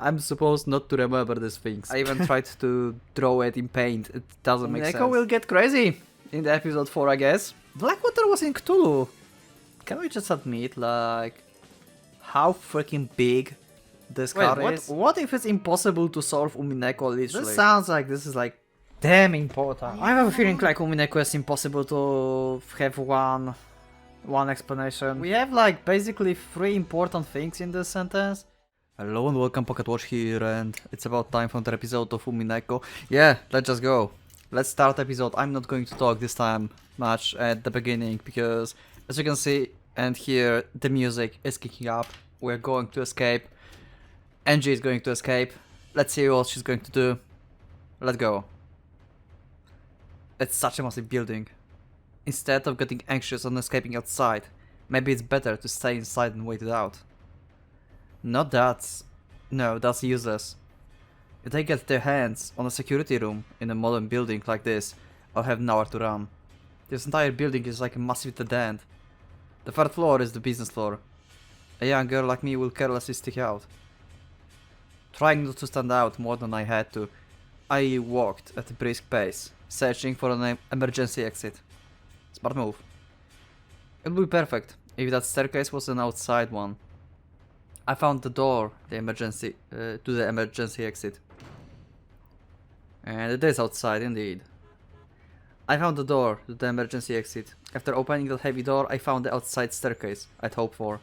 I'm supposed not to remember these things. I even tried to draw it in paint. It doesn't make sense. Umineko will get crazy in the episode 4, I guess. Blackwater was in Cthulhu. Can we just admit, like, how freaking big this card is? What if it's impossible to solve Umineko literally? This sounds like this is like damn important. I have a feeling like Umineko is impossible to have one explanation. We have like basically 3 important things in this sentence. Hello and welcome, Pocket Watch here, and it's about time for another episode of Umineko. Yeah, let's just go. Let's start episode. I'm not going to talk this time much at the beginning because, as you can see and hear, the music is kicking up. We're going to escape. Angie is going to escape. Let's see what she's going to do. Let's go. It's such a massive building. Instead of getting anxious and escaping outside, maybe it's better to stay inside and wait it out. Not that. No, that's useless. If they get their hands on a security room in a modern building like this, I'll have nowhere to run. This entire building is like a massive dead end. The 3rd floor is the business floor. A young girl like me will carelessly stick out. Trying not to stand out more than I had to, I walked at a brisk pace, searching for an emergency exit. Smart move. It would be perfect if that staircase was an outside one. I found the door, to the emergency exit. And it is outside indeed. I found the door to the emergency exit. After opening that heavy door, I found the outside staircase I'd hoped for.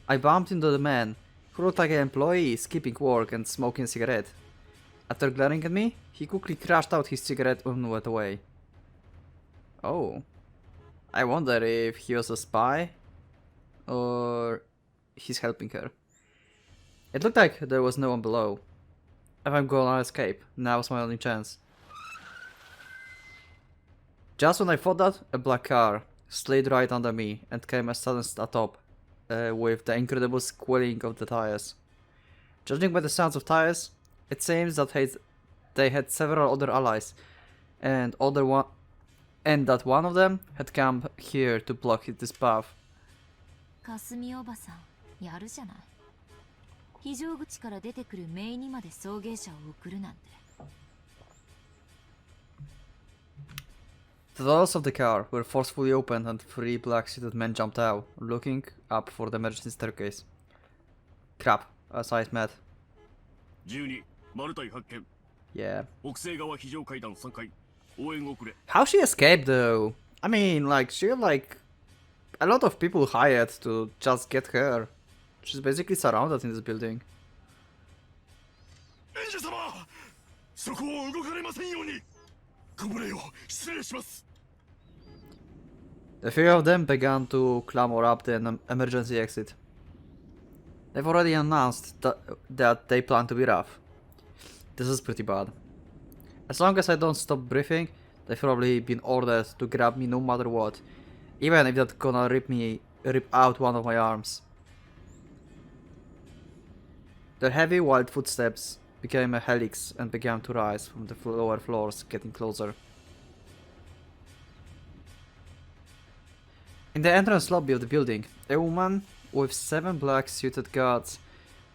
I bumped into the man, who looked like an employee skipping work and smoking a cigarette. After glaring at me, he quickly crashed out his cigarette and went away. Oh. I wonder if he was a spy, or he's helping her. It looked like there was no one below. If I'm going to escape, now's my only chance. Just when I thought that, a black car slid right under me and came a sudden stop, with the incredible squealing of the tires. Judging by the sounds of tires, it seems that they had several other allies, and that one of them had come here to block this path. かすみおばさん、やるじゃない。非常口から出てくるメイにまで送迎車を送るなんて。The doors of the car were forcefully opened and 3 black-suited men jumped out, looking up for the emergency staircase. Crap, a size mad. 12、マルタイ発見。 Yeah. 北西側非常階段3階。応援遅れ。 How she escaped though? I mean, like, she had like a lot of people hired to just get her. She's basically surrounded in this building. エンジェ様、そこを動かれませんように。ご無礼を失礼します。 The 3 of them began to clamber up the emergency exit. They've already announced that they plan to be rough. This is pretty bad. As long as I don't stop breathing, they've probably been ordered to grab me no matter what, even if that's gonna rip out one of my arms. Their heavy, wild footsteps became a helix and began to rise from the lower floors, getting closer. In the entrance lobby of the building, a woman with 7 black-suited guards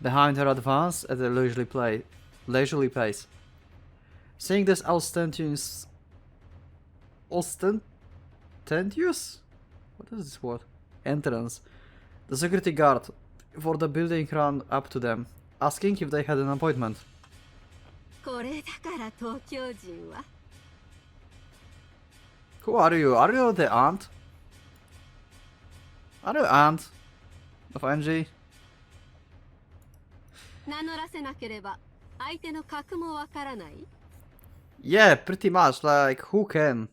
behind her advanced at a leisurely pace. Seeing this ostentatious? What is this word? Entrance. The security guard for the building ran up to them, asking if they had an appointment. これだから東京人は。 Who are you? Are you the aunt? Are you aunt of Angie? 名乗らせなければ相手の格もわからない。 Yeah, pretty much. Like, who can?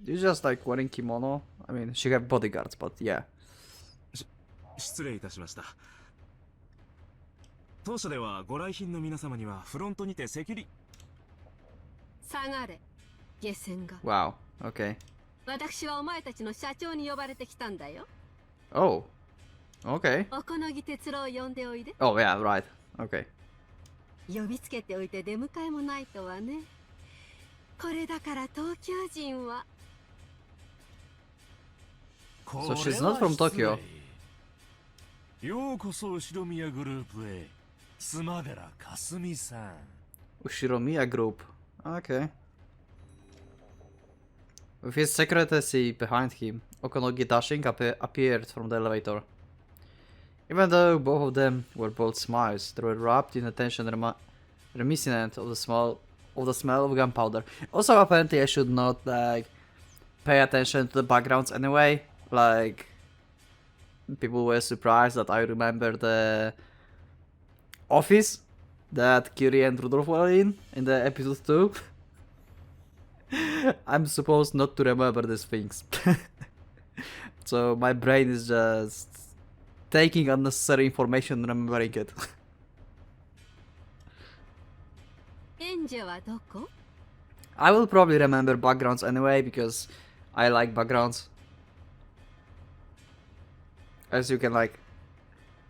You just like wearing kimono? I mean, she have bodyguards, but yeah. 失礼いたしました。当社ではご来賓の皆様にはフロントにてセキュリ。下がれ、下船が。 Wow. Okay. 私はお前たちの社長に呼ばれてきたんだよ。 Oh. Okay. おこのぎ哲郎を呼んでおいで。 Oh yeah, right. Okay. 呼びつけておいて出迎えもないとはね。これだから東京人は。 So she's not from Tokyo. ようこそ後宮グループへ。Ushiromiya Group. Okay. With his secrecy behind him, Okonogi dashing appeared from the elevator. Even though both of them were bold smiles, they were wrapped in a tension reminiscent of the smell of gunpowder. Also, apparently, I should not like pay attention to the backgrounds anyway. Like, people were surprised that I remember the office that Kiri and Rudolph were in the episode 2. I'm supposed not to remember these things. So my brain is just taking unnecessary information and remembering it. I will probably remember backgrounds anyway because I like backgrounds. As you can like,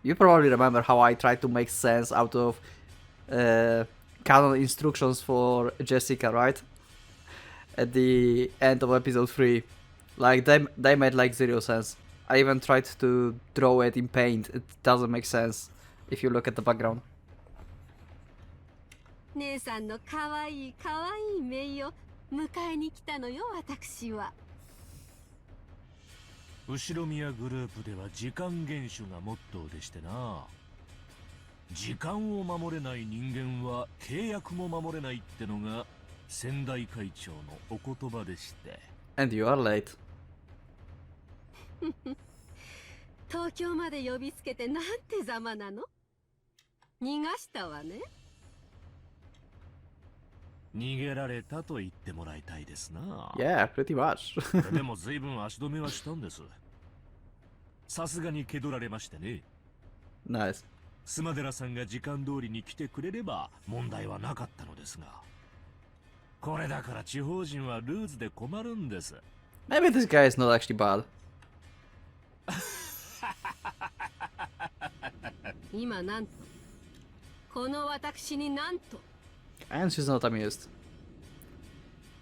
you probably remember how I tried to make sense out of canon instructions for Jessica, right? At the end of episode 3. Like, they made like zero sense. I even tried to draw it in paint. It doesn't make sense if you look at the background. 姉さんのかわいいかわいいメイを迎えに来たのよ、私は。後ろ宮グループでは時間厳守がモットーでしてな。時間を守れない人間は契約も守れないってのが先代会長のお言葉でして。And you are late. 東京まで呼びつけてなんてざまなの？逃がしたわね。逃げられたと言ってもらいたいですな。Yeah, pretty much. でも随分足止めはしたんです。さすがに蹴取られましてね。Nice. スマデラさんが時間通りに来てくれれば問題はなかったのですが。これだから地方人はルーズで困るんです。Maybe this guy is not actually bad. 今なんとこの私になんと And she's not amused.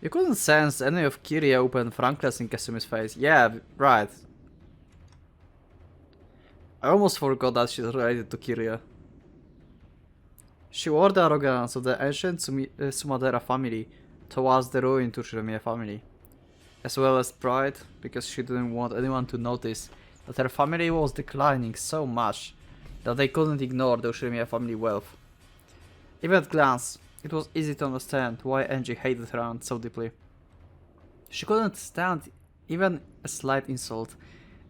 You couldn't sense any of Kiria open frankness in Kasumi's face. Yeah, right. I almost forgot that she's related to Kiria. She wore the arrogance of the ancient Sumadera family towards the ruined Ushiromiya family, as well as pride because she didn't want anyone to notice that her family was declining so much that they couldn't ignore the Ushiromiya family wealth. Even at glance, it was easy to understand why Angie hated her aunt so deeply. She couldn't stand even a slight insult,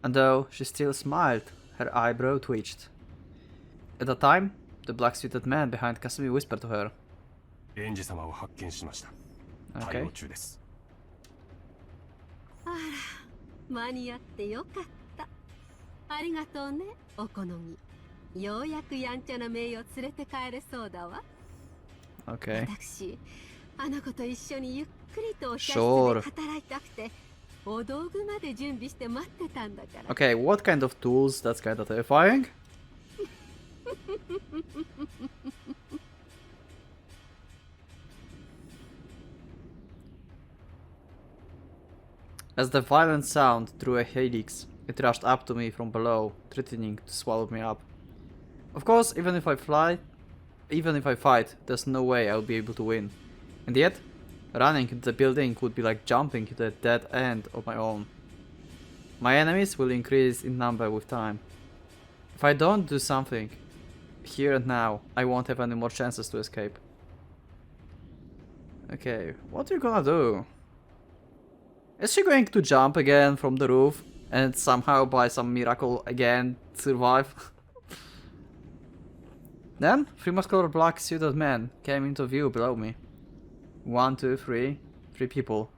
and though she still smiled, her eyebrow twitched. At the time, the black-suited man behind Kasumi whispered to her. Okay. あら、間に合ってよかった。ありがとうね、お好み。ようやくやんちゃなメイを連れて帰れそうだわ。Okay. 私、あの子と一緒にゆっくりとお茶室で働いたくて、お道具まで準備して待ってたんだから。Okay, what kind of tools? That's kind of terrifying. As the violent sound drew a helix, it rushed up to me from below, threatening to swallow me up. Of course, even if I fight, there's no way I'll be able to win. And yet, running into the building would be like jumping into a dead end of my own. My enemies will increase in number with time. If I don't do something, here and now, I won't have any more chances to escape. Okay, what are you gonna do? Is she going to jump again from the roof and somehow by some miracle again survive? Then, 3 muscular black suited men came into view below me. 1, 2, 3, 3 people.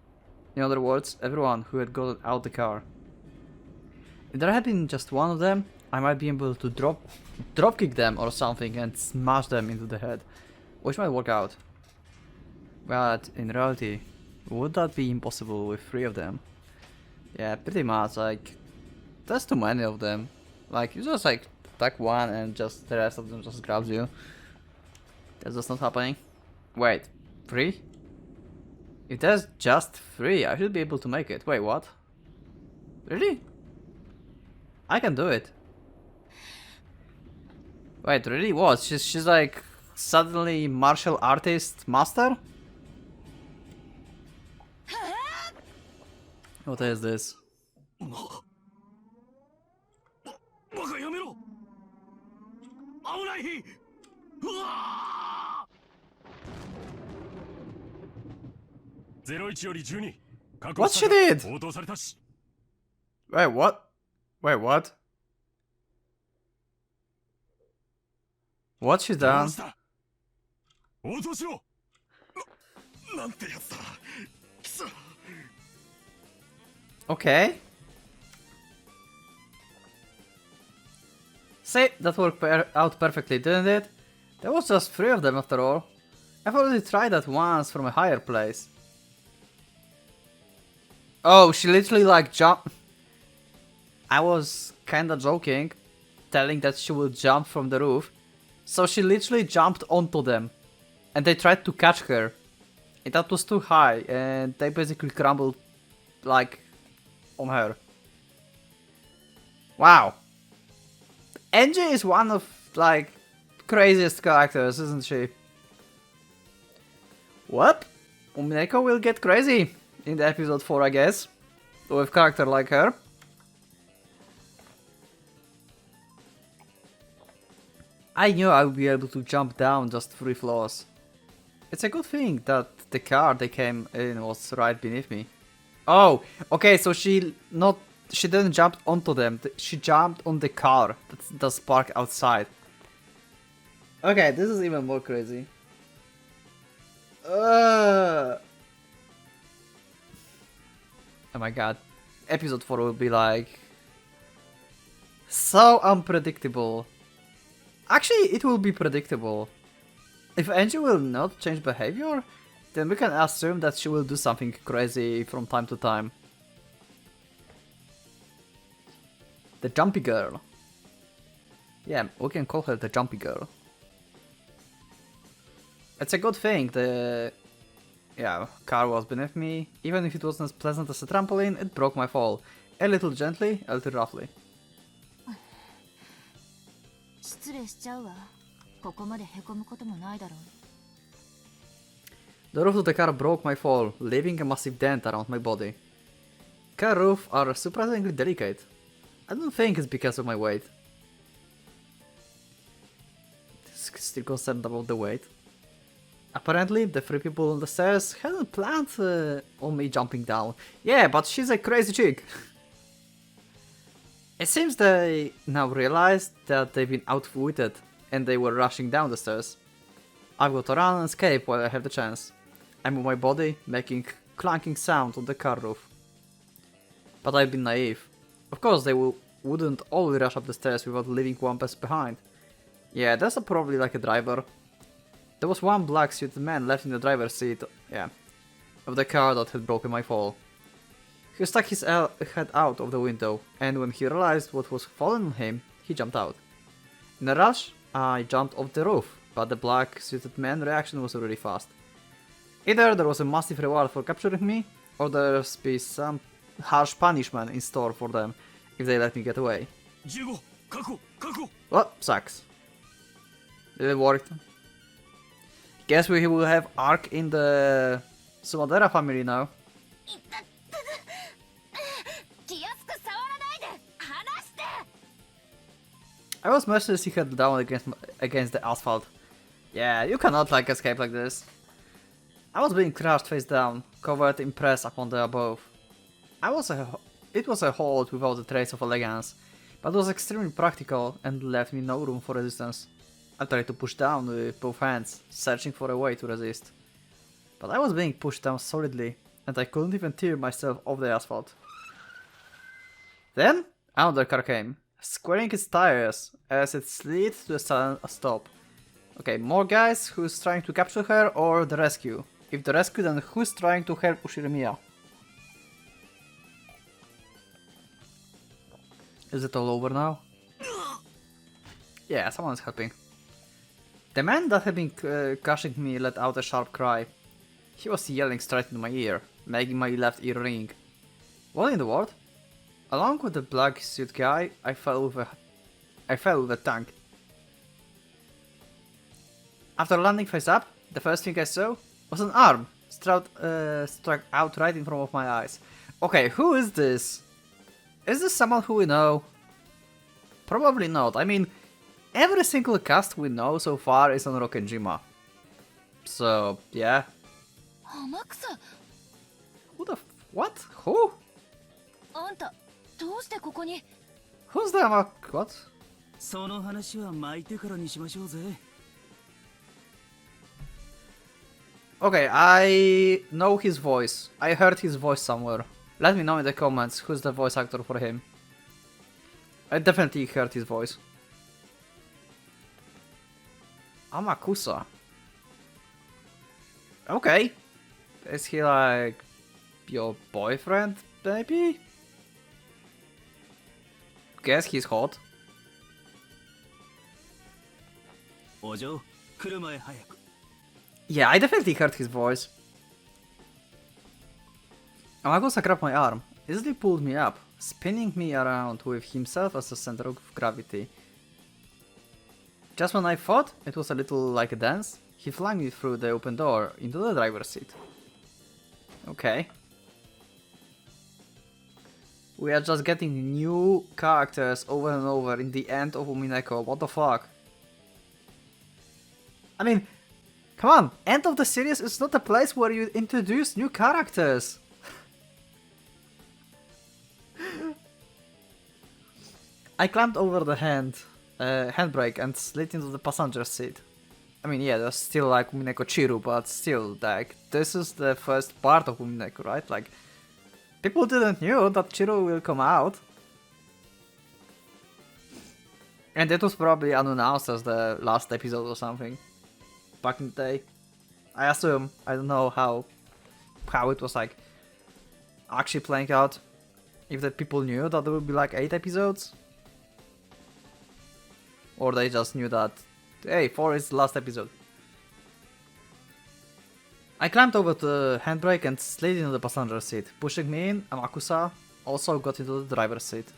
In other words, everyone who had gotten out the car. If there had been just one of them, I might be able to drop kick them or something and smash them into the head, which might work out. But in reality, would that be impossible with 3 of them? Yeah, pretty much. Like, there's too many of them. Like, you just like attack one and just the rest of them just grabs you. That's just not happening. Wait, 3? If there's just 3, I should be able to make it. Wait, what? Really? I can do it. Wait, really? What? She's like suddenly martial artist master? What is this? バカやめろ。危ない。うわー。01より12。 What she did? 応答されたし。 Wait, what? Wait, what? What she どう done? した。応答しろ。なんてやつだ。くそ。 Okay. See, that worked out perfectly, didn't it? There was just 3 of them after all. I've already tried that once from a higher place. Oh, she literally like jumped. I was kinda joking, telling that she will jump from the roof. So she literally jumped onto them. And they tried to catch her. And that was too high, and they basically crumbled like on her. Wow. Angie is one of like craziest characters, isn't she? What? Umineko will get crazy in the episode 4, I guess, with a character like her. I knew I would be able to jump down just 3 floors. It's a good thing that the car they came in was right beneath me. Oh, okay, so she didn't jump onto them, she jumped on the car that's parked outside. Okay, this is even more crazy. Oh my god. Episode 4 will be like so unpredictable. Actually, it will be predictable. If Angie will not change behavior, then we can assume that she will do something crazy from time to time. The Jumpy Girl. Yeah, we can call her the Jumpy Girl. It's a good thing the car was beneath me. Even if it wasn't as pleasant as a trampoline, it broke my fall. A little gently, a little roughly. 失礼しちゃうわ。ここまでへこむこともないだろう。 The roof of the car broke my fall, leaving a massive dent around my body. Car roofs are surprisingly delicate. I don't think it's because of my weight. Still concerned about the weight. Apparently, the 3 people on the stairs hadn't planned on me jumping down. Yeah, but she's a crazy chick. It seems they now realized that they've been outwitted and they were rushing down the stairs. I've got to run and escape while I have the chance. I move my body, making clanking sound on the car roof. But I've been naive. Of course they wouldn't all rush up the stairs without leaving one person behind. Yeah, that's probably like a driver. There was one black suited man left in the driver's seat, of the car that had broken my fall. He stuck his head out of the window, and when he realized what was falling on him, he jumped out. In a rush, I jumped off the roof, but the black suited man's reaction was really fast. Either there was a massive reward for capturing me, or there's be some harsh punishment in store for them if they let me get away. Well, sucks. It worked. Guess we will have Ark in the Sumadera family now. I was mercilessly head down against the asphalt. Yeah, you cannot like escape like this. I was being crushed face down, covered in press upon the above. It was a hold without a trace of elegance, but was extremely practical and left me no room for resistance. I tried to push down with both hands, searching for a way to resist. But I was being pushed down solidly, and I couldn't even tear myself off the asphalt. Then, another car came, squaring its tires as it slid to a sudden stop. Okay, more guys, who's trying to capture her or the rescue? If the rescue, then who's trying to help Ushirimiya? Is it all over now? Yeah, someone's helping. The man that had been crushing me let out a sharp cry. He was yelling straight into my ear, making my left ear ring. What in the world? Along with the black suit guy, I fell with a tank. After landing face up, the first thing I saw was an arm struck out right in front of my eyes. Okay, who is this? Is this someone who we know? Probably not. I mean, every single cast we know so far is on Rokkenjima. So, yeah. Who the what? Who? Who's the what? Okay, I know his voice. I heard his voice somewhere. Let me know in the comments who's the voice actor for him. I definitely heard his voice. Amakusa. Okay. Is he like your boyfriend, maybe? Guess he's hot. Yeah, I definitely heard his voice. Amakusa grabbed my arm, easily pulled me up, spinning me around with himself as the center of gravity. Just when I thought it was a little like a dance, he flung me through the open door into the driver's seat. Okay. We are just getting new characters over and over in the end of Umineko, what the fuck? I mean, come on, end of the series is not a place where you introduce new characters. I climbed over the handbrake and slid into the passenger seat. I mean, yeah, there's still like Umineko Chiru, but still, like, this is the first part of Umineko, right? Like, people didn't know that Chiru will come out. And it was probably unannounced as the last episode or something. Back in the day. I assume. I don't know how it was like actually playing out. If the people knew that there would be like 8 episodes. Or they just knew that, hey, 4 is the last episode. I climbed over the handbrake and slid into the passenger seat. Pushing me in, Amakusa also got into the driver's seat.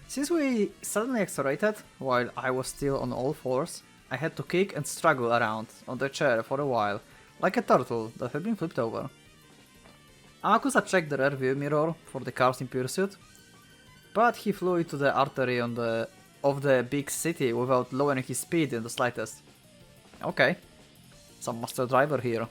Since we suddenly accelerated, while I was still on all fours, I had to kick and struggle around on the chair for a while, like a turtle that had been flipped over. Amakusa checked the rear view mirror for the cars in pursuit, but he flew into the artery of the big city without lowering his speed in the slightest. Okay, some master driver here.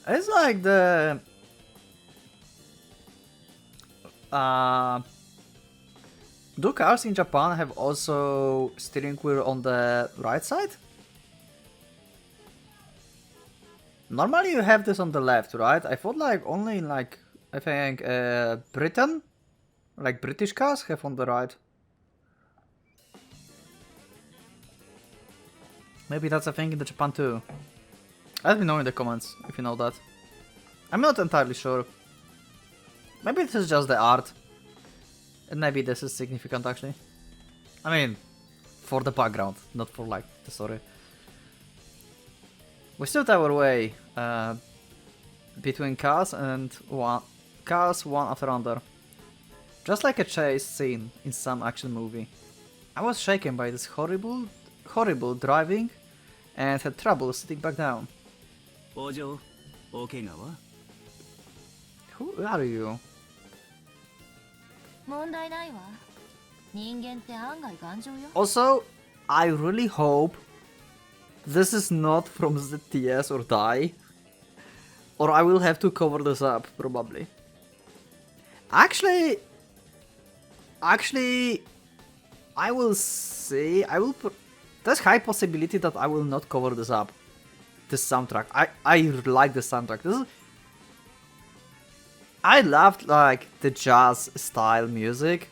It's like the do cars in Japan have also steering wheel on the right side? Normally you have this on the left, right? I thought like only in like, I think Britain, like British cars have on the right. Maybe that's a thing in the Japan too. Let me know in the comments if you know that. I'm not entirely sure. Maybe this is just the art. And maybe this is significant actually. I mean, for the background, not for like the story. We stood our way between cars one after another. Just like a chase scene in some action movie. I was shaken by this horrible driving and had trouble sitting back down. Who are you? Also, I really hope this is not from ZTS or Die, or I will have to cover this up, probably. Actually, I will see, there's high possibility that I will not cover this up. This soundtrack, I like the soundtrack. I loved like the jazz style music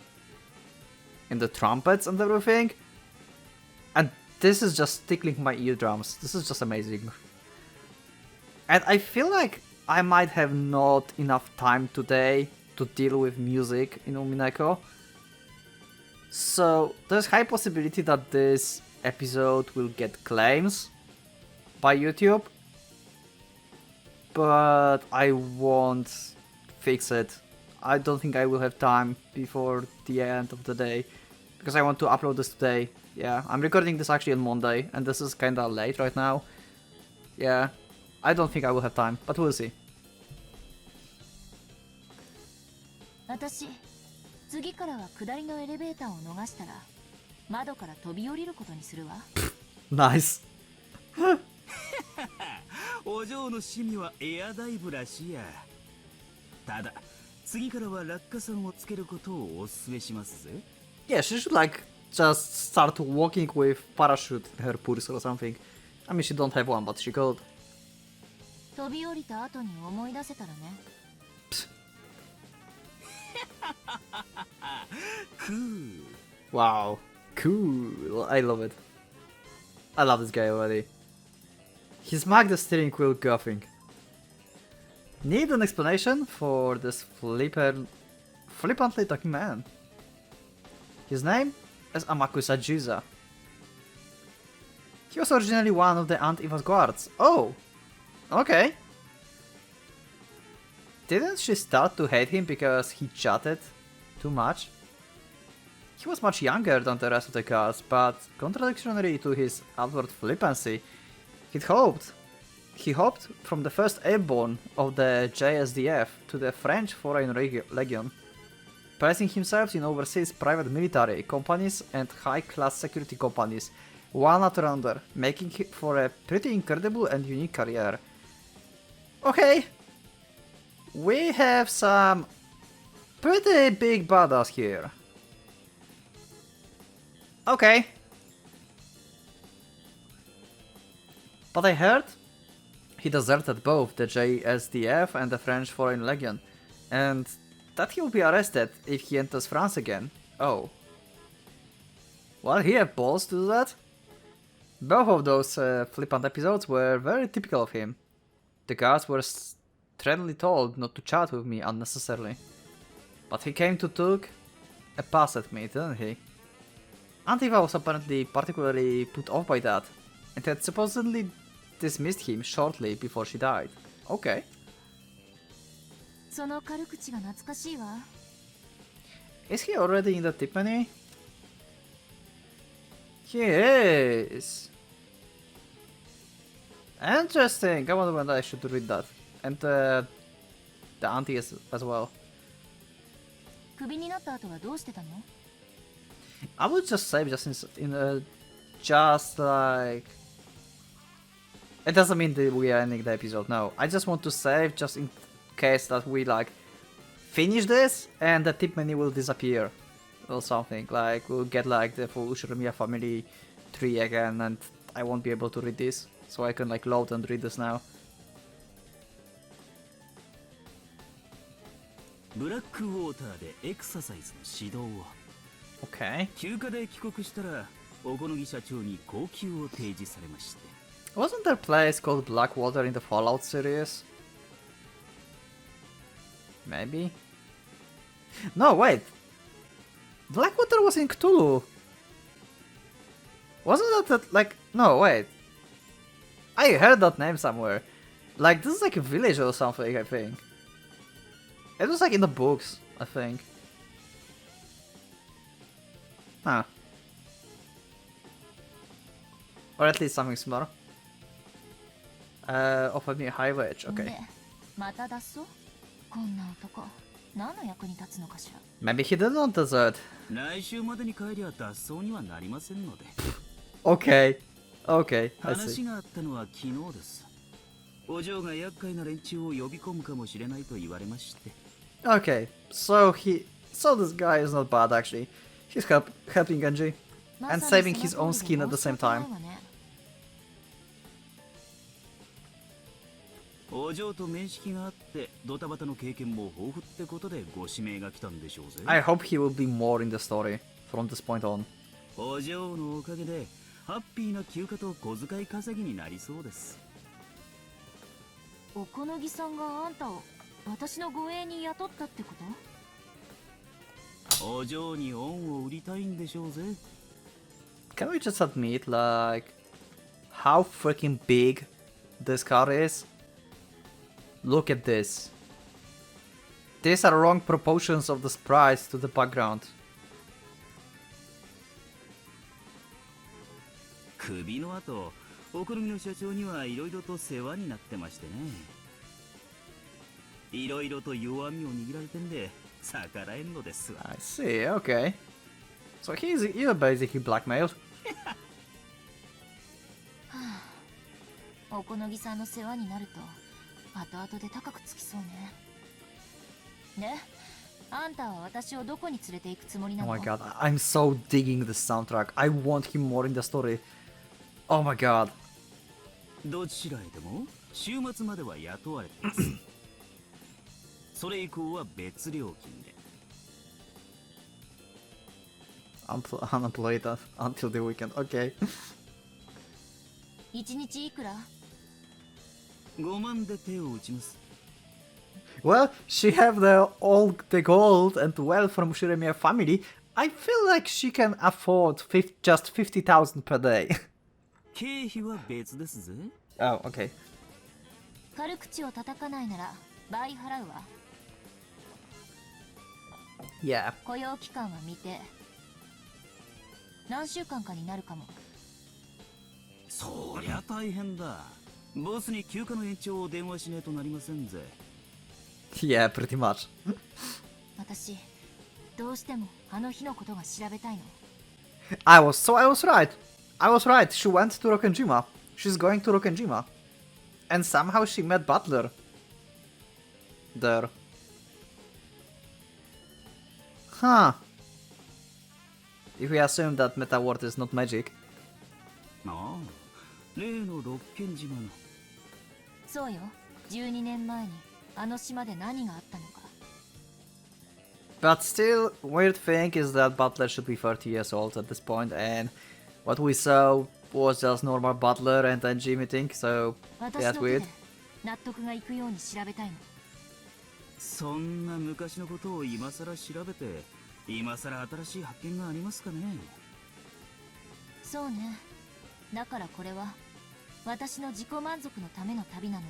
and the trumpets and everything, and this is just tickling my eardrums. This is just amazing. And I feel like I might have not enough time today to deal with music in Umineko. So there's high possibility that this episode will get claims by YouTube. but I won't fix it. I don't think I will have time before the end of the day, because I want to upload this today. Yeah, I'm recording this actually on Monday, and this is kinda late right now. Yeah, I don't think I will have time, but we'll see. 私次からは下りのエレベーターを逃したら窓から飛び降りることにするわ。 Nice. お嬢の趣味はエアダイブらしいや。ただ次からは落下傘をつけることをお勧めしますぜ。 Yeah, she should like just start walking with parachute in her purse or something. I mean, she don't have one, but she could. 飛び降りた後に思い出せたらね。Cool. Wow, cool. I love it. I love this guy already. He smacked the steering wheel coughing. Need an explanation for this flippantly talking man. His name is Amakusa Jiza. He was originally one of the Aunt-Eva's guards. Oh! Okay. Didn't she start to hate him because he chatted too much? He was much younger than the rest of the guards, but contradictory to his outward flippancy, he hopped from the 1st Airborne of the JSDF to the French Foreign Legion, placing himself in overseas private military companies and high-class security companies, one after another, making for a pretty incredible and unique career. Okay, we have some pretty big badass here. Okay. But I heard he deserted both the JSDF and the French Foreign Legion, and that he will be arrested if he enters France again. Oh. Well, he had balls to do that. Both of those flippant episodes were very typical of him. The guards were sternly told not to chat with me unnecessarily. But he came to took a pass at me, didn't he? Aunt-Eva was apparently particularly put off by that, and had supposedly dismissed him shortly before she died. Okay. その軽口が懐かしいわ。 Is he already in the Tiffany? He is. Interesting. I wonder when I should read that. And the auntie as well. クビになった後はどうしてたの？ I would just save just just like. It doesn't mean that we are ending the episode. No, I just want to save just in case that we like finish this and the tip menu will disappear or something. Like we'll get like the full Ushirimiya family tree again, and I won't be able to read this, so I can like load and read this now. ブラックウォーターでエクササイズの指導を。 Okay. 休暇で帰国したら小此木社長に高給を提示されまして。 Wasn't there a place called Blackwater in the Fallout series? Maybe? No, wait. Blackwater was in Cthulhu. Wasn't that like... No, wait. I heard that name somewhere. Like, this is like a village or something, I think. It was like in the books, I think. Huh. Or at least something similar. Offered me a high wage, okay. ね、また脱走？こんな男、何の役に立つのかしら。 Maybe he did not desert. 来週までに帰りゃ脱走にはなりませんので。 Okay. Okay, I 話 see. があったのは昨日です。お嬢が厄介な連中を呼び込むかもしれないと言われまして。 Okay, so this guy is not bad actually. He's helping Genji and saving his own skin at the same time. お嬢と面識があってドタバタの経験も豊富ってことでご指名が来たんでしょうぜ。 I hope he will be more in the story from this point on. お嬢のおかげでハッピーな休暇と小遣い稼ぎになりそうです。小此木さんがあんたを私の護衛に雇ったってこと？お嬢に恩を売りたいんでしょうぜ。 Can we just admit like how freaking big this car is? Look at this. These are wrong proportions of the sprites to the background. 首の後、お好みの社長にはいろいろと世話になってましてね。いろいろと弱みを握られてんで逆らえんのですわ。I see, okay. So you're basically blackmailed. おこのぎさんの世話になると後々で高くつきそうね。で、あんたは私をどこに連れて行くつもりな Oh の？ my god, I'm so digging the soundtrack. I want him more in the story. Oh my god. どちらへでも週末までは雇われてます。それ以降は別料金で。Unemployed until the weekend. Okay. 一日いくら5万で手を打ちます。Well, she have all the gold and wealth from Shiremiya family. I feel like she can afford just 50,000 per day. 経費は別ですぜ。Oh, okay. 軽口を叩かないなら倍払うわ。Yeah. 雇用期間は未定。何週間かになるかも。そりゃ大変だ。ボスに休暇の延長を電話しねえとなりませんぜ。Yeah, pretty much. 私、どうしてもあの日のことが調べたいの。I was right. I was right. She went to Rokkenjima. She's going to Rokkenjima. And somehow she met Butler. There. Huh. If we assume that Meta World is not magic. ああ、例の六軒島の。そうよ。12年前にあの島で何があったのか。But still, weird thing is that Butler should be 30 years old at this point, and what we saw was just normal Butler and NG meeting, so that's weird. 納得がいくように調べたいの。そんな昔のことを今さら調べて、今さら新しい発見がありますかね。そうね。だからこれは私の自己満足のための旅なのよ。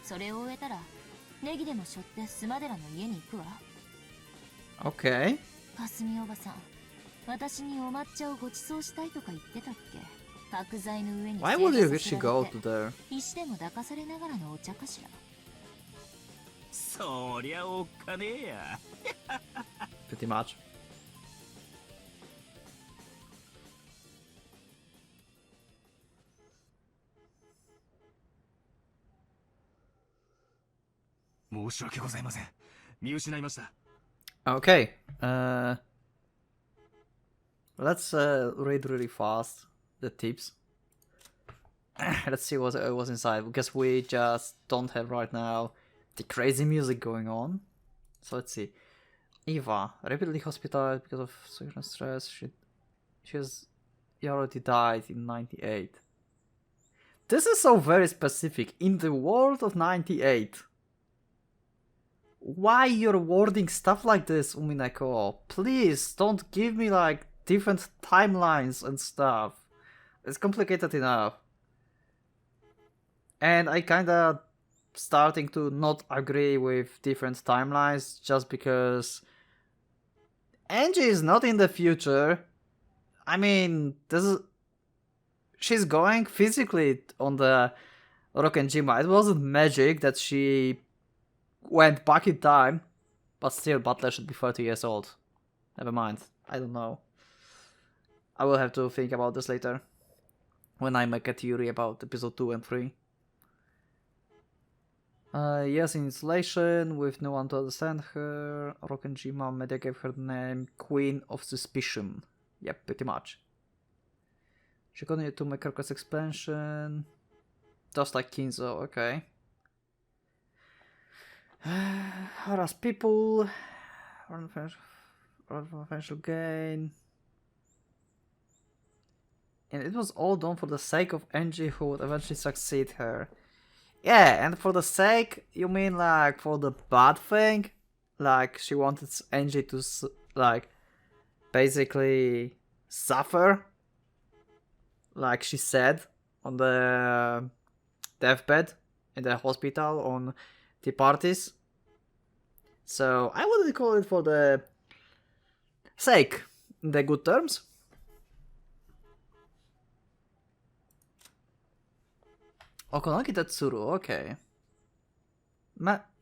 それを終えたらネギでも背負ってスマデラの家に行くわ。Okay. かすみおばさん、私にお抹茶をご馳走したいとか言ってたっけ？角材の上に Why would you go to there? 石でも抱かされながらのお茶かしら。そりゃおっかねえや。Pretty much. 申し訳ございません。見失いました。Okay. Let's read really fast the tips. Let's see what was inside, because we just don't have right now the crazy music going on. So let's see. Eva, rapidly hospitalized because of social stress. She already died in 98. This is so very specific. In the world of 98. Why you're wording stuff like this, Umineko? Please don't give me like different timelines and stuff. It's complicated enough. And I kinda starting to not agree with different timelines just because Angie is not in the future. I mean, she's going physically on the Rokkenjima. It wasn't magic that she went back in time, but still Butler should be 30 years old. Never mind. I don't know. I will have to think about this later when I make a theory about episode 2 and 3. Yes, in installation, with no one to understand her, Rokkenjima media gave her the name Queen of Suspicion. Yep, pretty much. She continued to make her quest expansion, just like Kinzo, okay. Harass people, run financial gain. And it was all done for the sake of Angie, who would eventually succeed her. Yeah, and for the sake, you mean like for the bad thing? Like she wanted Angie to like basically suffer? Like she said on the deathbed in the hospital on the parties. So I wouldn't call it for the sake, the good terms. Okonoki Tetsuru, okay.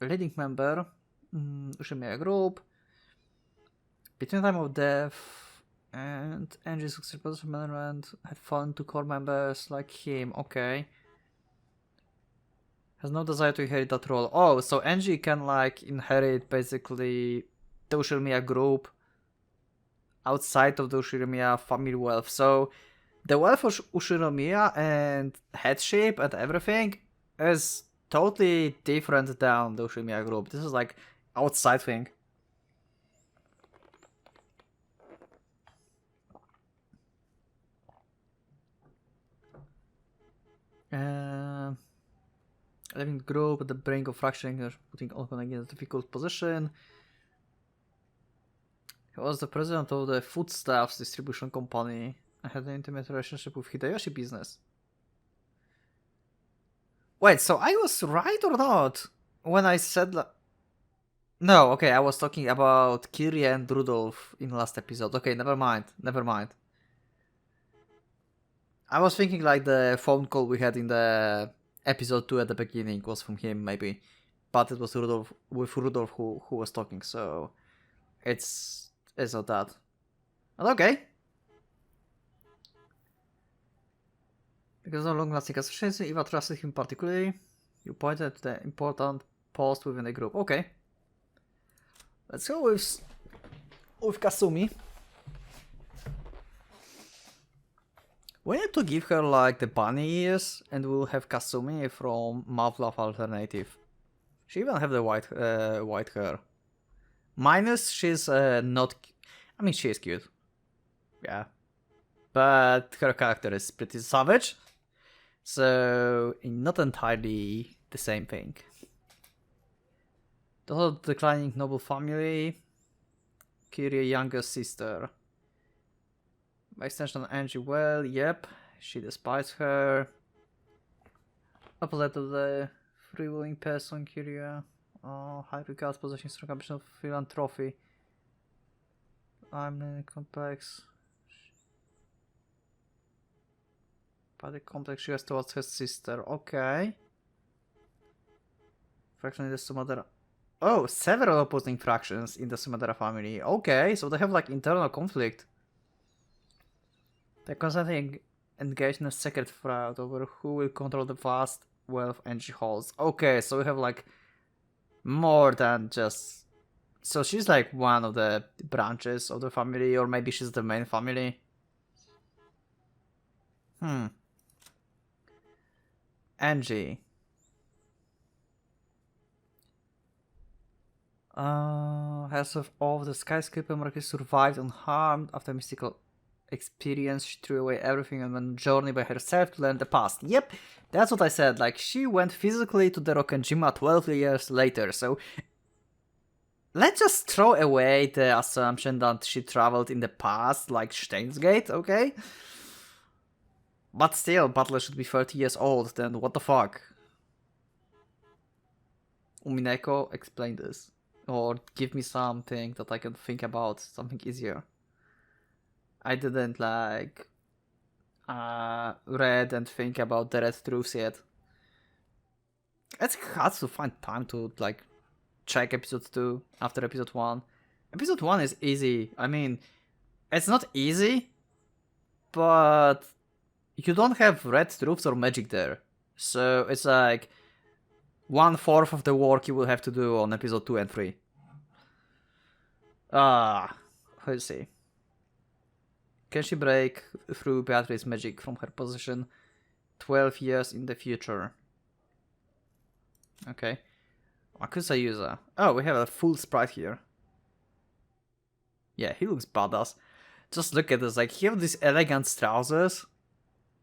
Leading member, Ushimiya group. Between time of death and Angie's successful management had fallen to core members like him, okay. Has no desire to inherit that role. Oh, so Angie can like inherit basically the Ushimiya group outside of the Ushimiya family wealth. So the wealth of Ushimiya and headship and everything is totally different than the Ushimiya group. This is like outside thing. Leaving the group at the brink of fracturing, putting Okonogi in a difficult position. He was the president of the foodstuffs distribution company and had an intimate relationship with Hideyoshi business. Wait, so I was right or not when I said no, okay, I was talking about Kiria and Rudolph in last episode. Okay, never mind. I was thinking like the phone call we had in the episode 2 at the beginning was from him, maybe. But it was Rudolph who was talking, so it's not that. But okay. Because no long lasting association, Eva trusted him particularly. You pointed to the important post within the group. Okay. Let's go with Kasumi. We need to give her like the bunny ears, and we'll have Kasumi from Mouth-Love Alternative. She even have the white hair. Minus she's not. I mean, she is cute. Yeah, but her character is pretty savage. So not entirely the same thing. The declining noble family. Kiria youngest sister. By extension, Angie, well, yep, she despises her. Opposite of the free-willing person, Kiria. Oh, high regard, possessing strong ambition of philanthropy. I'm in a complex. By the complex she has towards her sister. Okay. Faction in the Sumadera. Oh, several opposing fractions in the Sumadera family. Okay, so they have like internal conflict. They're constantly engaged in a secret fight over who will control the vast wealth Angie holds. Okay, so we have like more than just. So she's like one of the branches of the family, or maybe she's the main family. Angie. Has of all the skyscraper market survived unharmed after mystical experience. She threw away everything and went on a journey by herself to learn the past. Yep, that's what I said. Like, she went physically to the Rokkenjima 12 years later. So let's just throw away the assumption that she traveled in the past, like Steins Gate, okay? But still, Butler should be 30 years old, then what the fuck? Umineko, explain this. Or give me something that I can think about, something easier. I didn't like read and think about the red truths yet. It's hard to find time to like check episode 2 after episode 1. Episode 1 is easy. I mean, it's not easy, but you don't have red truths or magic there. So it's like 1/4 of the work you will have to do on episode 2 and 3. Let's see. Can she break through Beatrice's magic from her position 12 years in the future? Okay. Akusa user. Oh, we have a full sprite here. Yeah, he looks badass. Just look at this, like, he has these elegant trousers,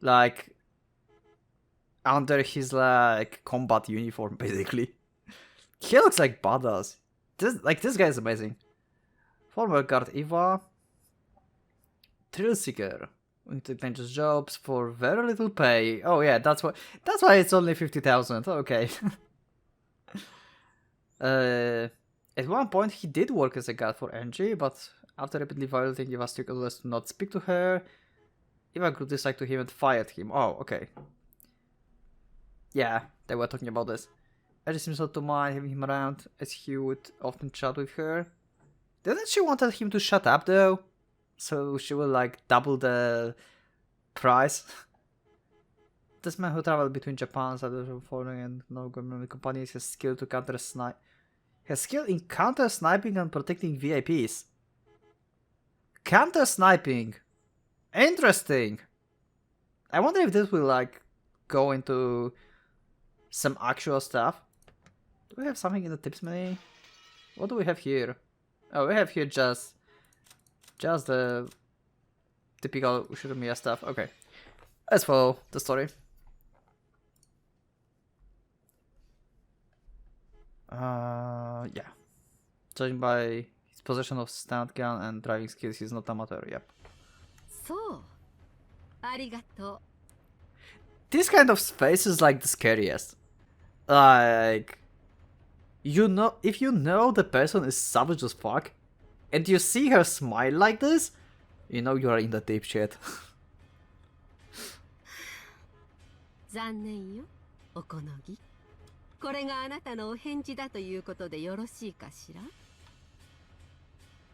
like, under his, like, combat uniform, basically. He looks like badass. This guy is amazing. Former guard Eva. Thrill Seeker. Into dangerous jobs for very little pay. Oh yeah, that's why it's only 50,000. Okay. At one point he did work as a guard for Angie, but after repeatedly violating Eva's strict orders to not speak to her, Eva grew dislike to him and fired him. Oh, okay. Yeah, they were talking about this. Angie seems not to mind having him around, as he would often chat with her. Didn't she wanted him to shut up though? So she will like double the price. This man who traveled between Japan, foreign and no government companies has skill to has skill in counter sniping and protecting VIPs. Counter sniping. Interesting. I wonder if this will like go into some actual stuff. Do we have something in the tips menu? What do we have here? Oh, we have here just the typical Ushirimiya stuff. Okay. Let's follow the story. Yeah. Judging by his possession of stun gun and driving skills, he's not amateur. Yep. So, ありがとう。 This kind of space is like the scariest. Like, you know, if you know the person is savage as fuck, and you see her smile like this, you know you're in the deep shit. 残念よ、おこのぎ。これがあなたのお返事だということでよろしいかしら？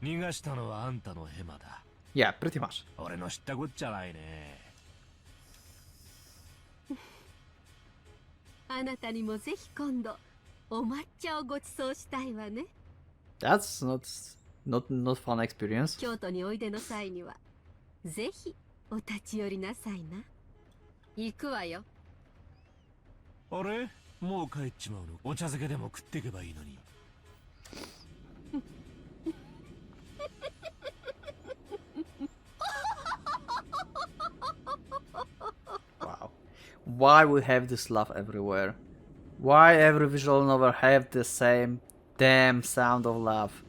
逃がしたのはあんたのヘマだ。Yeah, pretty much. 俺の知ったこっちゃないね。あなたにもぜひ今度お抹茶をご馳走したいわね。That's not fun experience. 京都においでの際にはぜひお立ち寄りなさいな。行くわよ。あれ？もう帰っちまうの？お茶漬けでも食っていけばいいのに。Wow. Why we have this laugh everywhere? Why every visual novel have the same damn sound of laugh?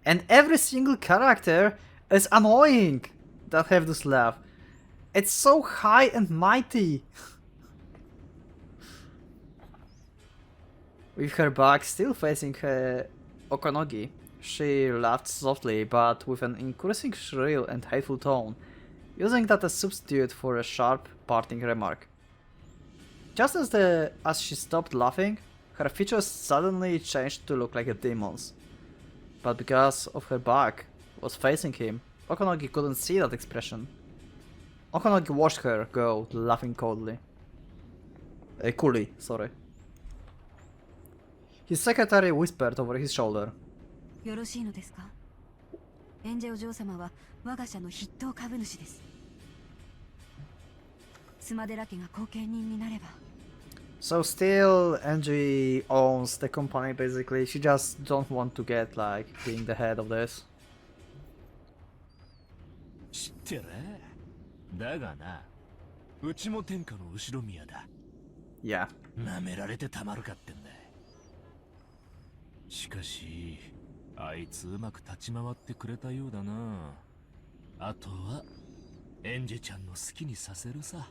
And every single character is annoying that have this laugh. It's so high and mighty. With her back still facing her Okonogi, she laughed softly but with an increasing shrill and hateful tone, using that as substitute for a sharp parting remark. Just as she stopped laughing, her features suddenly changed to look like a demon's. But because of her back was facing him, Okonogi couldn't see that expression. Okonogi watched her go, laughing coldly. Coolly, sorry. His secretary whispered over his shoulder. よろしいのですか？エンジェお嬢様は我が社の筆頭株主です。スマデラ家が後見人になれば。So still, Angie owns the company basically. She just don't want to get like being the head of this. 知ってる？だがな、うちも天下の後ろ宮だ。Yeah. 舐められてたまるかってんだ。しかし、あいつうまく立ち回ってくれたようだな。あとは、エンジェちゃんの好きにさせるさ。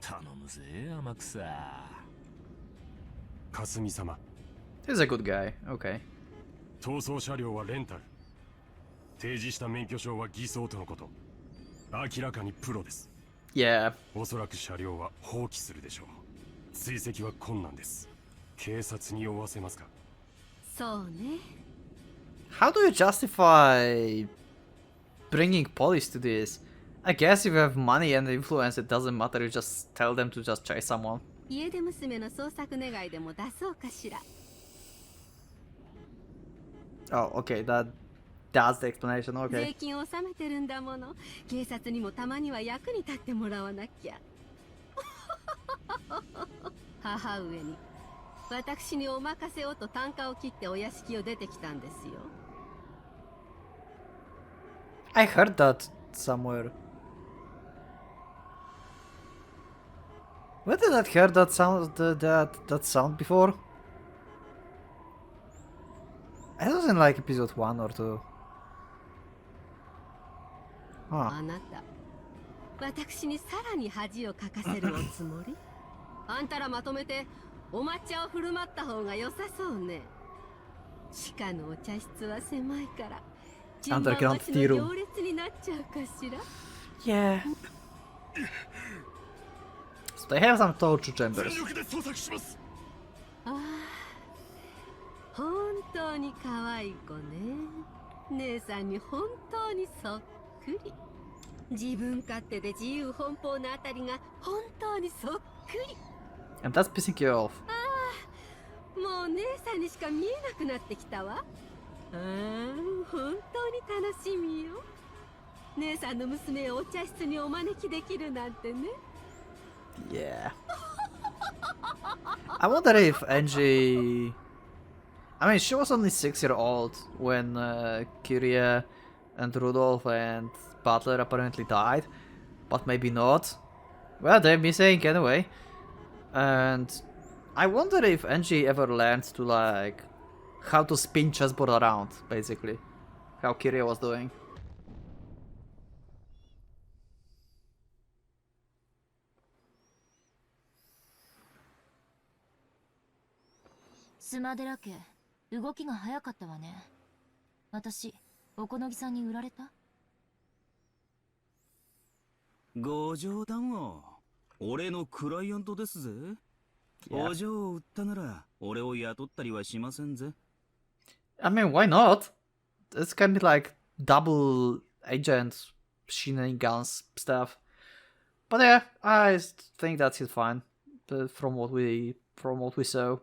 頼むぜ、天草。霞様。He's a good guy. Okay. 逃走車両はレンタル。提示した免許証は偽装とのこと。明らかにプロです。Yeah. おそらく車両は放棄するでしょう。追跡は困難です。警察に追わせますか？そうね。How do you justify bringing police to this? I guess if you have money and influence, it doesn't matter. You just tell them to just chase someone. 家出娘の捜索願いでも出そうかしら。Oh, okay. That's the explanation. 税 Okay. 金を納めてるんだもの。警察にもたまには役に立ってもらわなきゃ。母上に私にお任せをと単価を切ってお屋敷を出てきたんですよ。I heard that somewhere. Where did I hear that sound? That sound before? I was in like episode 1 or 2. あなた、私にさらに恥をかかせるおつもり？あんたらまとめてお抹茶を振る舞った方が良さそうね。地下のお茶室は狭いから順番待ちの行列になっちゃうかしら。 Yeah. So they have some torture chambers. ああ、本当に可愛い子ね。姉さんに本当にそっくり。自分勝手で自由奔放なあたりが本当にそっくり。 And that's pissing you off. もう姉さんにしか見えなくなってきたわ。本当に楽しみよ。姉さんの娘をお茶室にお招きできるなんてね。Yeah. I wonder if Angie... I mean, she was only 6-year-old when Kyria and Rudolph and Butler apparently died. But maybe not. Well, they're missing anyway. And I wonder if Angie ever learned to, like, how to spin chessboard around, basically. How Kyria was doing. スマデラ家、動きが早かったわね。私、おこのぎさんに売られた？ご冗談を。俺のクライアントですぜ。お嬢を売ったなら俺を雇ったりはしませんぜ。I mean, why not? This can be like double agent shenanigans stuff. But yeah, I think that he's fine. From what we saw.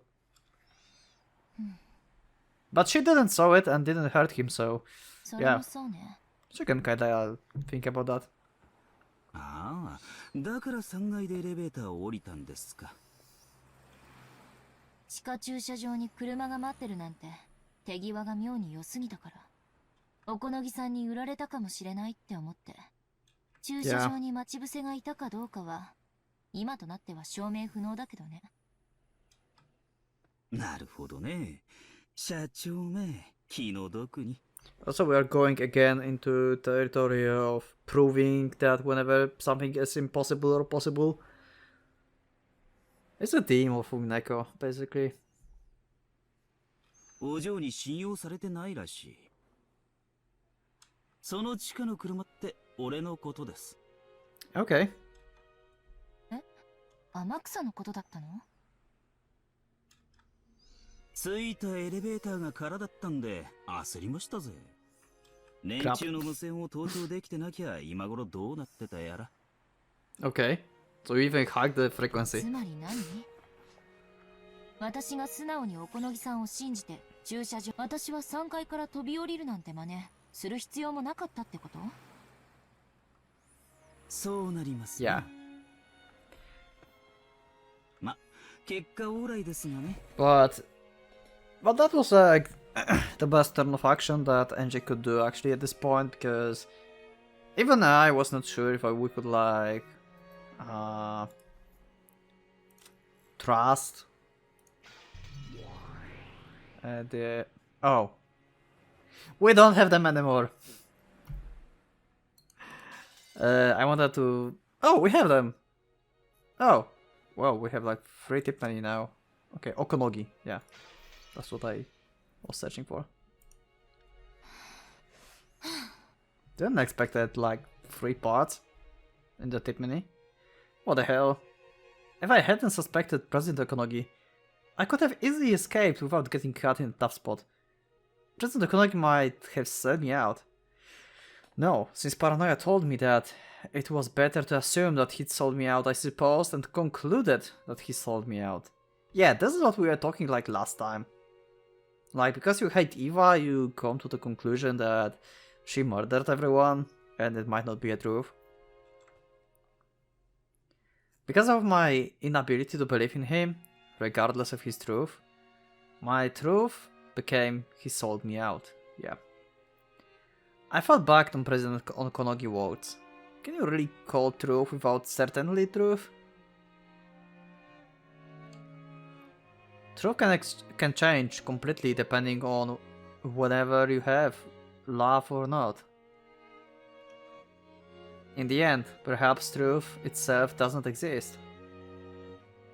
But she didn't saw it and didn't hurt him, so yeah, she can kinda think about that. ああ、だから3階でエレベーターを降りたんですか。地下駐車場に車が待ってるなんて手際が妙に良すぎたから、おこのぎさんに売られたかもしれないって思って。駐車場に待ち伏せがいたかどうかは今となっては証明不能だけどね。なるほどね。社長め、気の毒に。Also, we are going again into territory of proving that whenever something is impossible or possible. It's a theme of Umineko, basically. お嬢に信用されてないらしい。その地下の車って俺のことです。Okay. え？天草のことだったの？着いたエレベーターが空だったんで焦りましたぜ。年中の無線を盗聴できてなきゃ今頃どうなってたやら。Okay. So you even hacked the frequency. つまり何？私が素直におこのぎさんを信じて駐車場、私は3階から飛び降りるなんて真似する必要もなかったってこと？そうなります。Yeah. ま、結果オーライですがね。But that was like the best turn of action that Angie could do actually at this point, because even I was not sure if we could like trust the we don't have them anymore. I wanted to we have them. Oh well, we have like 3 Tiffany now. Okay, Okonogi, yeah. That's what I was searching for. Didn't expect that, like, 3 parts in the Tiffany. What the hell? If I hadn't suspected President Okonogi, I could have easily escaped without getting caught in a tough spot. President Okonogi might have sold me out. No, since Paranoia told me that, it was better to assume that he'd sold me out, I suppose, and concluded that he sold me out. Yeah, this is what we were talking like last time. Like, because you hate Eva, you come to the conclusion that she murdered everyone, and it might not be a truth. Because of my inability to believe in him, regardless of his truth, my truth became he sold me out, yeah. I thought back on President Okonogi words. Can you really call truth without certainly truth? Truth can change completely depending on whatever you have, love or not. In the end, perhaps truth itself doesn't exist.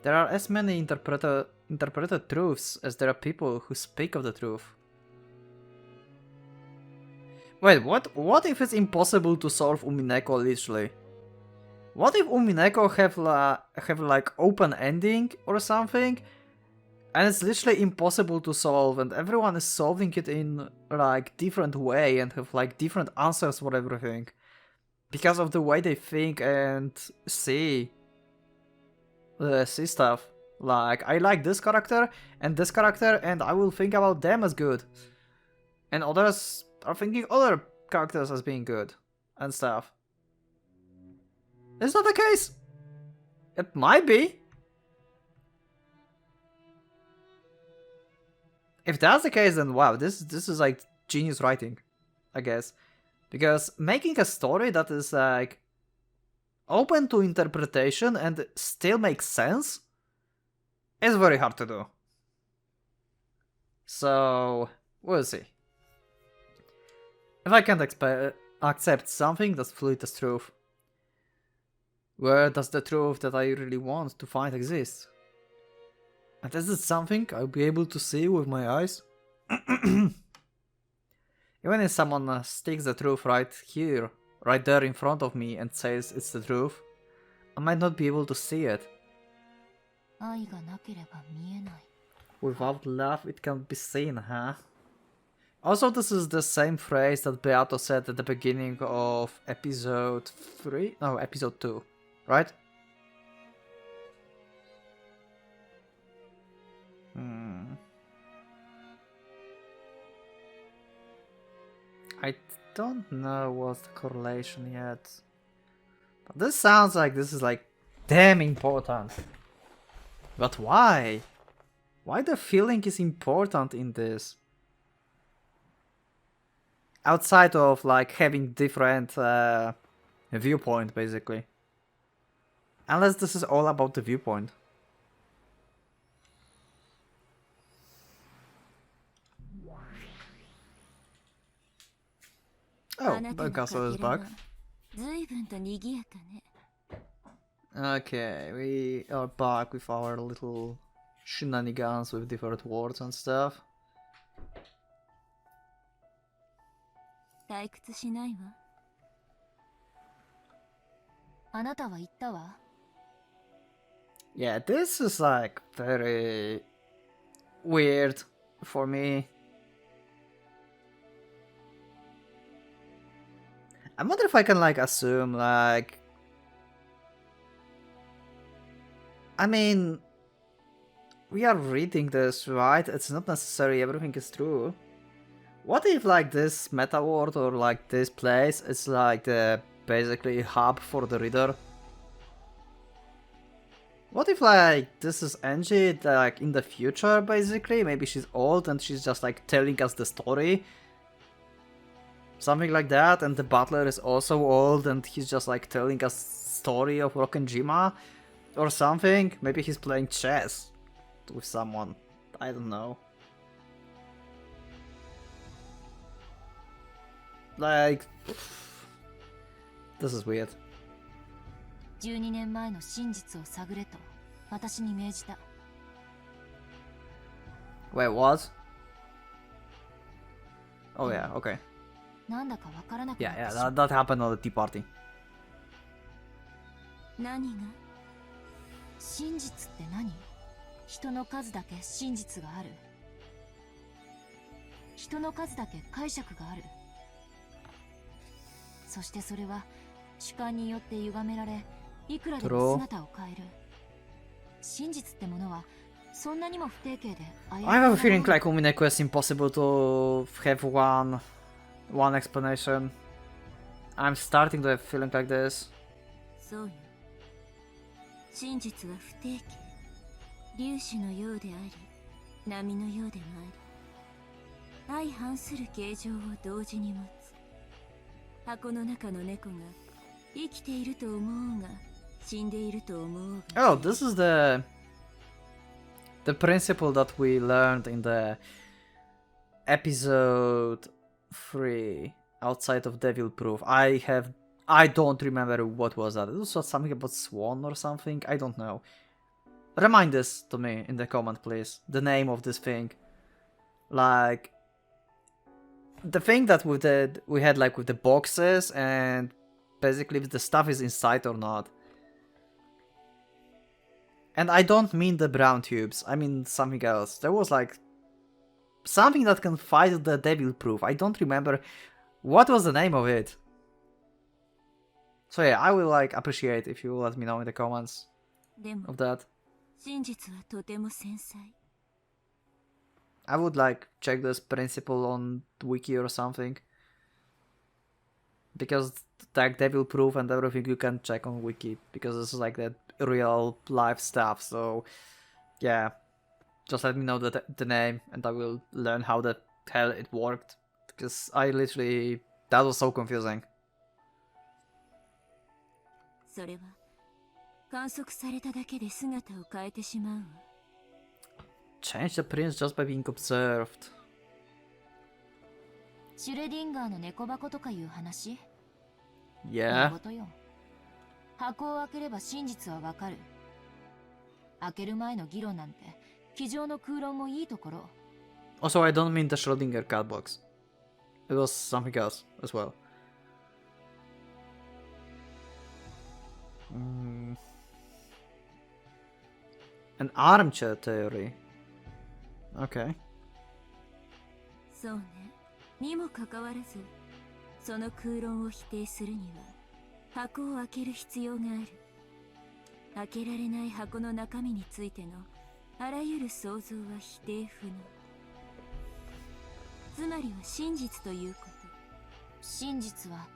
There are as many interpreted truths as there are people who speak of the truth. Wait, what if it's impossible to solve Umineko literally? What if Umineko have like open ending or something, and it's literally impossible to solve, and everyone is solving it in like different way and have like different answers for everything because of the way they think and see stuff. Like, I like this character, and I will think about them as good, and others are thinking other characters as being good and stuff. Is that the case? It might be. If that's the case, then wow, this is like genius writing, I guess. Because making a story that is like open to interpretation and still makes sense is very hard to do. So, we'll see. If I can't accept something that's fluid as truth, where does the truth that I really want to find exist? And is it something I'll be able to see with my eyes? Even if someone sticks the truth right here, right there in front of me and says it's the truth, I might not be able to see it. Without love it can't be seen, huh? Also, this is the same phrase that Beato said at the beginning of episode 3? No, episode 2, right? I don't know what's the correlation yet. But this sounds like this is like damn important. But why? Why the feeling is important in this? Outside of like having different viewpoint, basically. Unless this is all about the viewpoint. Oh, Picasso is back. Okay, we are back with our little shenanigans with different words and stuff. Yeah, this is like very weird for me. I wonder if I can like assume like, I mean, we are reading this, right? It's not necessarily everything is true. What if like this meta world or like this place is like the basically hub for the reader? What if like this is Angie like in the future basically? Maybe she's old and she's just like telling us the story. Something like that, and the butler is also old and he's just like telling us story of Rokkenjima or something. Maybe he's playing chess with someone. I don't know. Like, this is weird. 12年前の真実を探れと私に命じた。 Wait, what? Oh yeah, okay. なんだかわからなくなった Yeah, that happened on the tea party. 何が真実って何？人の数だけ真実がある。人の数だけ解釈がある。そしてそれは主観によって歪められ、いくらでも姿を変える。真実ってものはそんなにも不定形で。I have a feeling like Umineko is impossible to have one explanation. I'm starting to have a feeling like this. そうよ。真実は不定形。粒子のようであり、波のようでもあり、相反する形状を同時に持つ。箱の中の猫が生きていると思うが、死んでいると思うが。Oh, this is the principle that we learned in the episode 3 outside of Devil Proof. I I don't remember what was that. It was something about swan or something. I don't know. Remind this to me in the comment, please. The name of this thing. Like the thing that we had like with the boxes and basically if the stuff is inside or not. And I don't mean the brown tubes. I mean something else. There was like something that can fight the devil proof. I don't remember what was the name of it. So yeah, I will like appreciate if you let me know in the comments of that. I would like check this principle on wiki or something. Because like devil proof and everything you can check on wiki. Because this is like that real life stuff. So yeah, just let me know the name and I will learn how the hell it worked. Because I literally, that was so confusing. Change the prince just by being observed. シュレディンガーの猫箱とかいう話? Yeah. 寝言よ。箱を開ければ真実はわかる。開ける前の議論なんて、机上の空論もいいところ。Also, I don't mean the Schrödinger cat box. It was something else as well. An armchair theory. Okay. そうね。にもかかわらず、その空論を否定するには箱を開ける必要がある。開けられない箱の中身についてのあらゆる想像は否定不能。つまりは真実ということ。真実は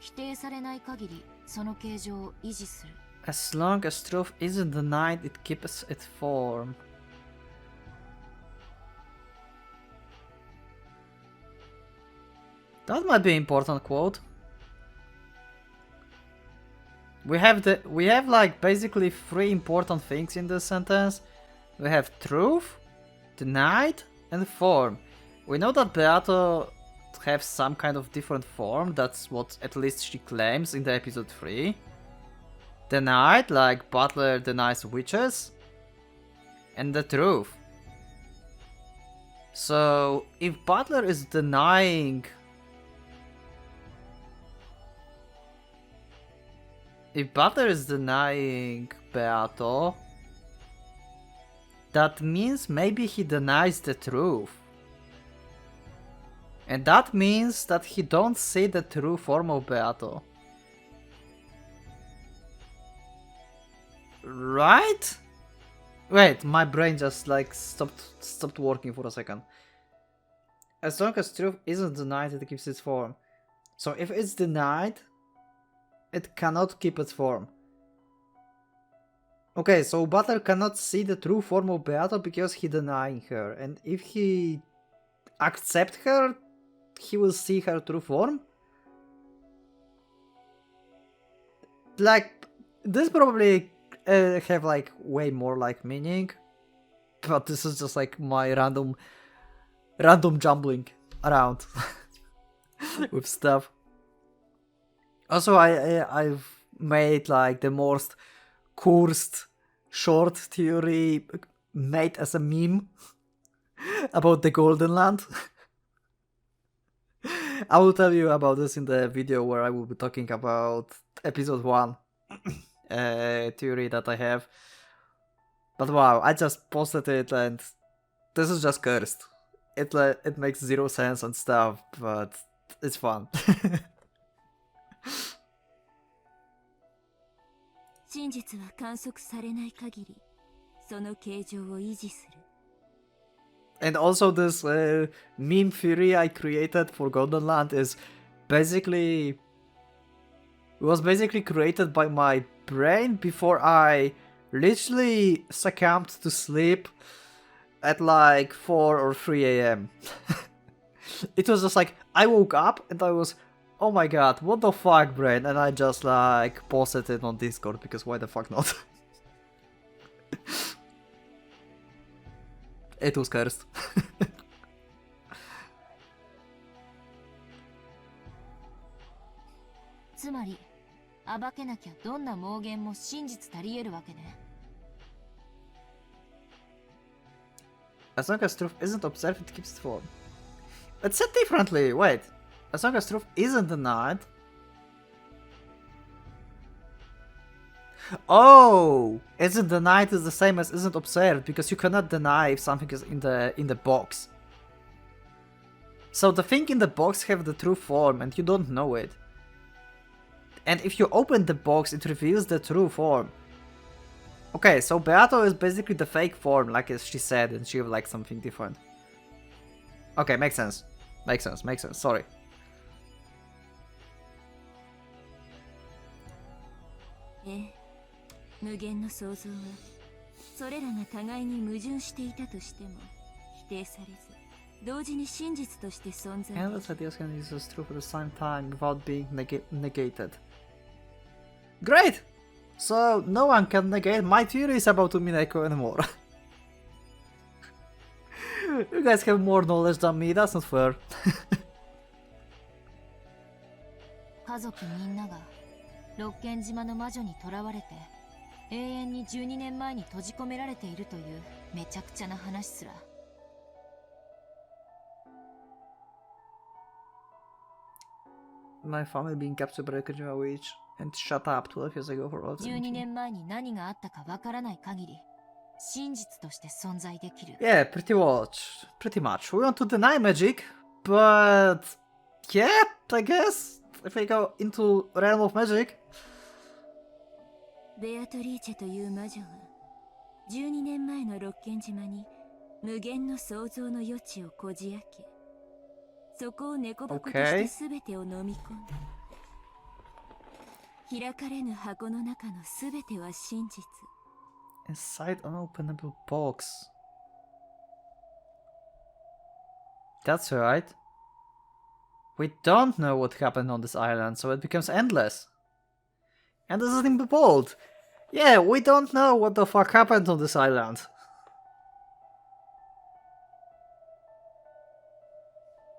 否定されない限りその形状を維持する。As long as truth isn't denied, it keeps its form. That might be an important quote. We have like basically three important things in this sentence. We have truth, denied, and form. We know that Beato have some kind of different form. That's what at least she claims in the episode 3. Denied, like Butler denies witches. And the truth. So if Butler is denying... If Butler is denying Beato, that means maybe he denies the truth. And that means that he don't see the true form of Beato. Right? Wait, my brain just like stopped working for a second. As long as truth isn't denied, it keeps its form. So if it's denied, it cannot keep its form. Okay, so Butler cannot see the true form of Beato because he denying her. And if he accept her, he will see her true form? Like, this probably have like way more like meaning. But this is just like my random jumbling around with stuff. Also, I've made like the most cursed short theory made as a meme about the Golden Land. I will tell you about this in the video where I will be talking about episode 1 theory that I have. But wow, I just posted it and this is just cursed. It makes zero sense and stuff, but it's fun. 真実は観測されない限り、その形状を維持する。 And also this meme theory I created for Golden Land was basically created by my brain before I literally succumbed to sleep at like 4 or 3 a.m. It was just like, I woke up and I was, oh my god, what the fuck, brain? And I just like posted it on Discord because why the fuck not? It was cursed. つまり暴けなきゃどんな妄言も真実たり得るわけね。As long as truth isn't observed, it keeps its form. It's said differently. Wait. As long as truth isn't denied. Oh, isn't denied is the same as isn't observed because you cannot deny if something is in the box. So the thing in the box have the true form and you don't know it. And if you open the box, it reveals the true form. Okay, so Beato is basically the fake form, like as she said, and she have like something different. Okay, makes sense. Makes sense, sorry. 無限の創造はそれらが互いに矛盾していたとしても否定されず同時に真実として存在 Endless ideas can exist as true for the same time without being negated. Great! So no one can negate my theories about Umineko anymore. You guys have more knowledge than me, that's not fair. 家族みんなが六軒島の魔女に囚われて永遠に12年前に閉じ込められているというめちゃくちゃな話すら。My family being captured by a Kojima witch and shut up 12 years ago for all 12年前に何があったかわからない限り真実として存在できる。Yeah, pretty much. We want to deny magic, but yeah, I guess if we go into realm of magic. ベアトリーチェという魔女は12年前の六軒島に無限の創造の余地をこじ開けそこを猫箱として全てを飲み込んだ。開かれぬ箱の中の全ては真実。Inside unopenable box. That's right. We don't know what happened on this island, so it becomes endless. And this is in bold. Yeah, we don't know what the fuck happened on this island.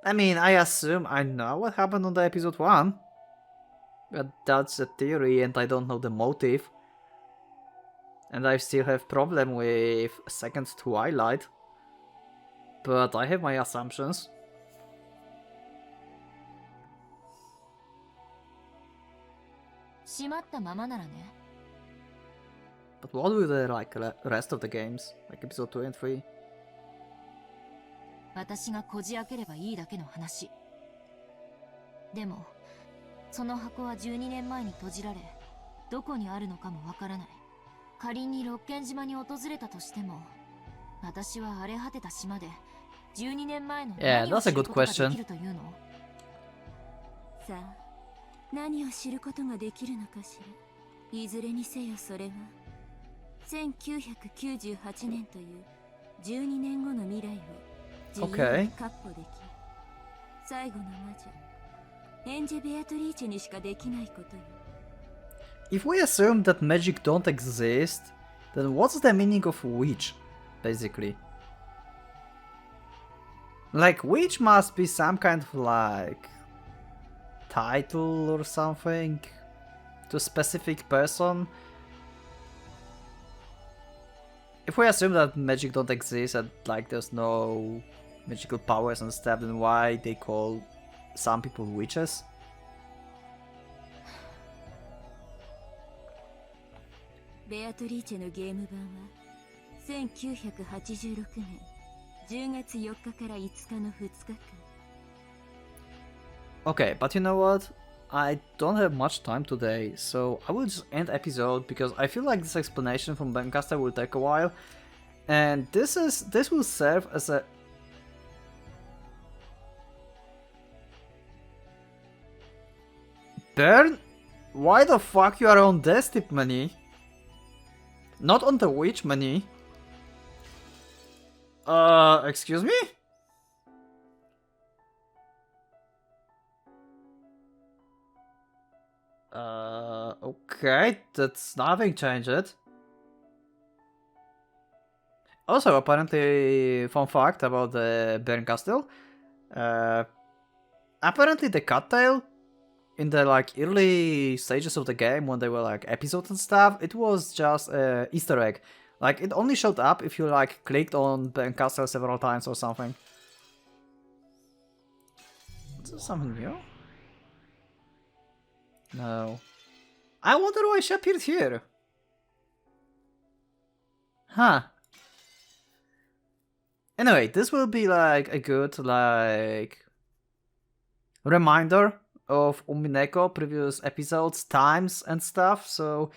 I mean, I assume I know what happened on the episode 1. But that's a theory and I don't know the motive. And I still have problem with Second Twilight. But I have my assumptions. 閉まったままならね。But what with the rest of the games, like episode 2 and 3? 私がこじ開ければいいだけの話。でも、その箱は12年前に閉じられ、どこにあるのかもわからない。仮に六軒島に訪れたとしても、私は荒れ果てた島で12年前の何を知ることができるというの？さあ、何を知ることができるのかしら。いずれにせよそれは1998年という12年後の未来を自由に確保できる。最後の魔女エンジェ・ベアトリーチェにしかできないことよ。If we assume that magic don't exist, then what's the meaning of witch, basically? Like, witch must be some kind of like title or something to a specific person. If we assume that magic don't exist and like there's no magical powers and stuff, then why they call some people witches? ベアトリーチェのゲーム版は1986年10月4日から5日の2日間。Okay, but you know what? I don't have much time today, so I will just end episode because I feel like this explanation from Bencaster will take a while, and this will serve as a Burn? Why the fuck you are on this tip money? Not on the witch money? Excuse me? Okay, that's nothing changed. Also, apparently, fun fact about the Bern Castle. Apparently the cattail in the like early stages of the game when they were like episodes and stuff, it was just a Easter egg. Like it only showed up if you like clicked on Ben Castle several times or something. Is this something new? No. I wonder why she appeared here. Huh. Anyway, this will be like a good like reminder of Umineko, previous episodes, times and stuff, so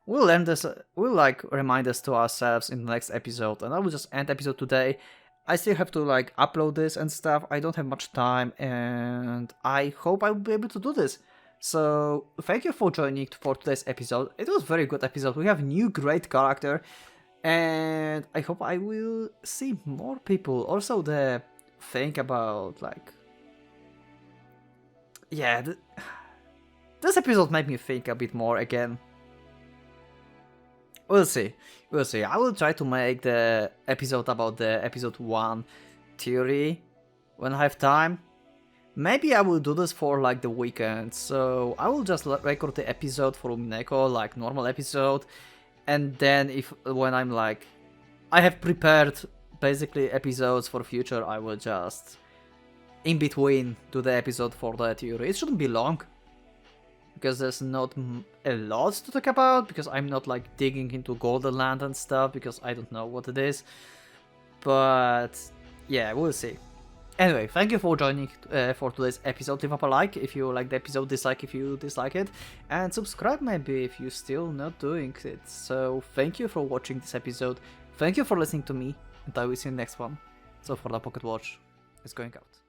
we'll learn this, we'll like remind this to ourselves in the next episode, and I will just end episode today. I still have to like upload this and stuff, I don't have much time, and I hope I will be able to do this. So thank you for joining for today's episode. It was a very good episode, we have a new great character, and I hope I will see more people. Also the thing about like, yeah, this episode made me think a bit more again. We'll see. We'll see. I will try to make the episode about the episode 1 theory when I have time. Maybe I will do this for like the weekend. So I will just record the episode for Umineko, like normal episode. And then when I'm like, I have prepared basically episodes for future, I will just in between do the episode for the theory. It shouldn't be long, because there's not a lot to talk about, because I'm not like digging into Golden Land and stuff, because I don't know what it is. But yeah, we'll see. Anyway, thank you for joining for today's episode. Leave up a like if you like the episode, dislike if you dislike it, and subscribe maybe if you're still not doing it. So thank you for watching this episode, thank you for listening to me, and I will see you in the next one. So for the Pocket Watch, it's going out.